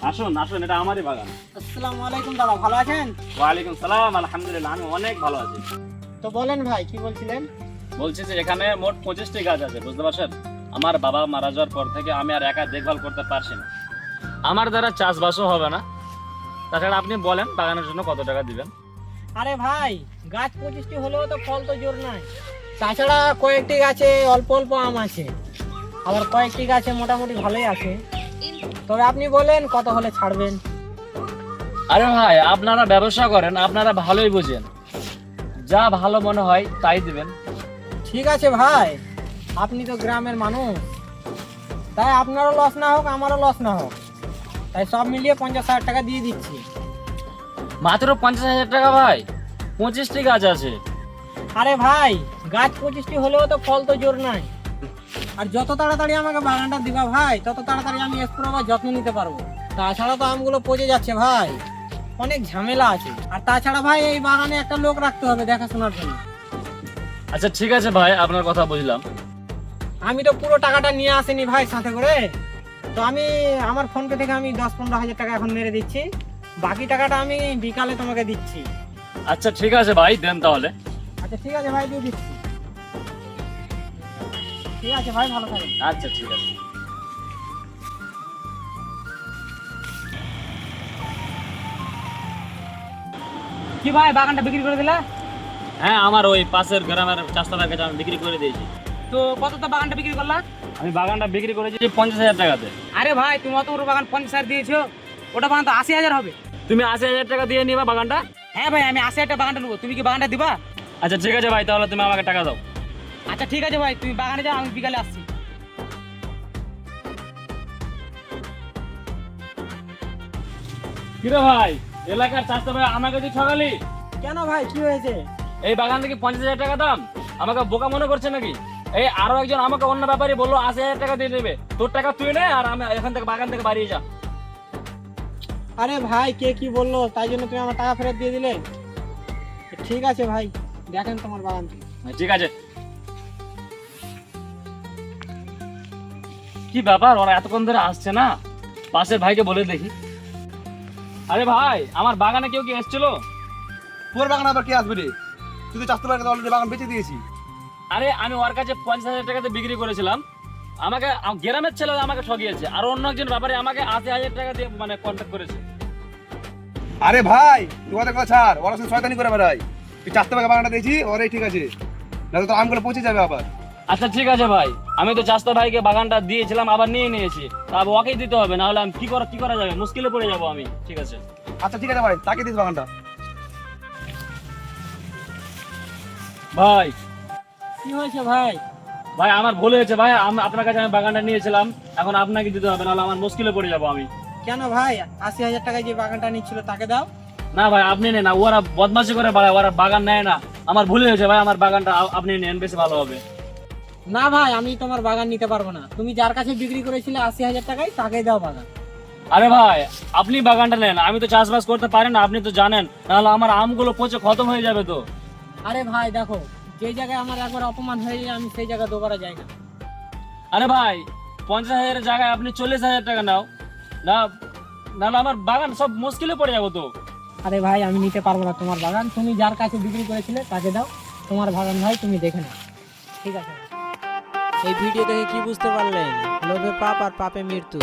আসুন আসুন, এটা আমারই বাগান। আসসালামু আলাইকুম দাদা, ভালো আছেন? ওয়ালাইকুম সালাম, আলহামদুলিল্লাহ আমি অনেক ভালো আছি। তো বলেন ভাই, কি বলছিলেন? বলছি যে এখানে মোট 25টি গাছ আছে, বুঝতে পারছেন? আমার বাবা মারা যাওয়ার পর থেকে আমি আর একা দেখভাল করতে পারছি না, আমার দ্বারা চাষবাসও হবে না। তাছাড়া আপনি বলেন বাগানের জন্য কত টাকা দিবেন? আরে ভাই, গাছ 25টি হলেও তো ফল তো জোর নাই। তাছাড়া কয়েকটি গাছে অল্প অল্প আম আছে, আবার কয়েকটি গাছে মোটামুটি ভালোই আছে। তবে আপনি বলেন কত হলে ছাড়বেন? আরে ভাই, আপনারা ব্যবসা করেন, আপনারা ভালোই বুঝেন, যা ভালো মনে হয় তাই দিবেন। ঠিক আছে ভাই, আপনি তো গ্রামের মানুষ, তাই আপনারও লস না হোক আমারও লস না হোক, তাই সব মিলিয়ে 50,000 টাকা দিয়ে দিচ্ছি। মাত্র 50,000 টাকা ভাই? 25টি গাছ আছে। আরে ভাই, গাছ 25টি হলেও তো ফল তো জোর নাই। আর যত তাড়াতাড়ি আমাকে বাগানটা দিবা ভাই, তত তাড়াতাড়ি আমি স্প্রে বা যত্ন নিতে পারবো। তাছাড়া তো আমগুলো পচে যাচ্ছে ভাই, অনেক ঝামেলা আছে। আর তাছাড়া ভাই, এই বাগানে একটা লোক রাখতে হবে দেখাশোনার জন্য। আচ্ছা ঠিক আছে ভাই, আপনার কথা বুঝলাম। আমি তো পুরো টাকাটা নিয়ে আসিনি ভাই সাথে করে, তো আমি আমার ফোনপে থেকে আমি 10-15 হাজার টাকা এখন মেরে দিচ্ছি, বাকি টাকাটা আমি বিকালে তোমাকে দিচ্ছি। আচ্ছা ঠিক আছে ভাই, দেন তাহলে। আচ্ছা ঠিক আছে ভাই, দিয়ে দিচ্ছি। ঠিক আছে ভাই, ভালো থাকেন। আচ্ছা ঠিক আছে। কি ভাই, বাগানটা বিক্রি করে দিলা? হ্যাঁ, আমার ওই পাশের গ্রামের চাষতলার কাছে আমি বিক্রি করে দিয়েছি। তো কত তো বাগানটা বিক্রি করলা? আমি বাগানটা বিক্রি করেছি 50,000 টাকাতে। আরে ভাই, তুমি অত বড় বাগান 50,000 দিয়েছো, ওটা বাগান তো 80,000 হবে। তুমি 80,000 টাকা দিয়ে নিবা বাগানটা? হ্যাঁ ভাই, আমি 80,000 টাকা বাগানটা নেবো, তুমি কি বাগানটা দিবা? আচ্ছা ঠিক আছে ভাই, তাহলে তুমি আমাকে টাকা দাও। আচ্ছা ঠিক আছে ভাই, তুমি বাগানে যাও, আমি বিকালে আসছি। কিরে ভাই, এলাকার চাষতে ভাই আমাকে তুই ঠকালি? কেন ভাই, কি হয়েছে? এই বাগান থেকে 50,000 টাকা দাম, আমাকে বোকা মনে করছে নাকি? এই আরো একজন আমাকে অন্য ব্যাপারী বললো 80,000 টাকা দিয়ে দেবে, তোর টাকা তুই নে আর আমি এখান থেকে বাগান থেকে বাড়িয়ে যা। আরে ভাই, কে কি বললো তাই জন্য তুমি আমার টাকা ফেরত দিয়ে দিলে? ঠিক আছে ভাই, দেখেন তোমার বাগান থেকে। ঠিক আছে। কি ব্যাপার, ওরা এতক্ষণ ধরে আসছে না? পাশের ভাইকে বলে দেখি। আরে ভাই, আমার বাগানে কেউ কি এসেছিল? তোর বাগান আবার কে আসবে রে? তুই তো চাষতে পারে অলরেডি বাগান বেঁচে দিয়েছি। আরে আমি ওর কাছে 50,000 টাকাতে বিক্রি করেছিলাম, আমাকে গ্রামের ছেলে আমাকে ঠকিয়েছে, আর অন্য একজন ব্যাপারে আমাকে 80,000 টাকা দিয়ে মানে কন্ট্যাক্ট করেছে। আরে ভাই, তুই ওদের কথা ছাড়, ওরা শুধু শয়তানি করে বেড়ায়। তুই চাষতে পারে বাগানটা দিয়েছি, ওরাই ঠিক আছে, না তো তোর আমগুলো পচে যাবে আবার। আচ্ছা ঠিক আছে ভাই, আমি তো চাষতা ভাইকে বাগানটা দিয়েছিলাম, আবার নিয়ে নিয়েছি, তা ওকেই দিতে হবে, না হলে আমি কি করা যাবে, মুশকিলে পড়ে যাবো আমি। ঠিক আছে। আচ্ছা ঠিক আছে ভাই, তাকে দিস বাগানটা। ভাই কি হয়েছে ভাই? ভাই আমার ভুল হয়েছে ভাই, আপনার কাছে আমি বাগানটা নিয়েছিলাম, এখন আপনাকে দিতে হবে, নাহলে আমার মুশকিলে পড়ে যাবো আমি। কেন ভাই, 80,000 টাকায় যে বাগানটা নিচ্ছিল তাকে দাও। না ভাই, আপনি নেন না, ওরা বদমাশি করে বাড়ায়, ওরা বাগান নেয় না। আমার ভুল হয়েছে ভাই, আমার বাগানটা আপনি নেন, বেশি ভালো হবে। না ভাই, আমি তোমার বাগান নিতে পারবো না, তুমি যার কাছে বিক্রি করেছিলে 80,000 টাকায় তাকে দাও বাগান। আরে ভাই, আপনি বাগানটা নেন, আমি তো চাষবাস করতে পারি না, আপনি তো জানেন, নাহলে আমার আমগুলো পচে খতম হয়ে যাবে তো। আরে ভাই দেখো, যে জায়গায় আমার একবার অপমান হয়ে যায়, আমি সেই জায়গায় দুবারা যাই না। আরে ভাই, 50,000 জায়গায় আপনি 40,000 টাকা নাও না, নাহলে আমার বাগান সব মুশকিলে পড়ে যাবো তো। আরে ভাই, আমি নিতে পারবো না তোমার বাগান, তুমি যার কাছে বিক্রি করেছিলে তাকে দাও, তোমার বাগান ভাই তুমি দেখে নাও। ঠিক আছে। এই ভিডিও দেখে কি বুঝতে পারলেন? লোভে পাপ আর পাপে মৃত্যু।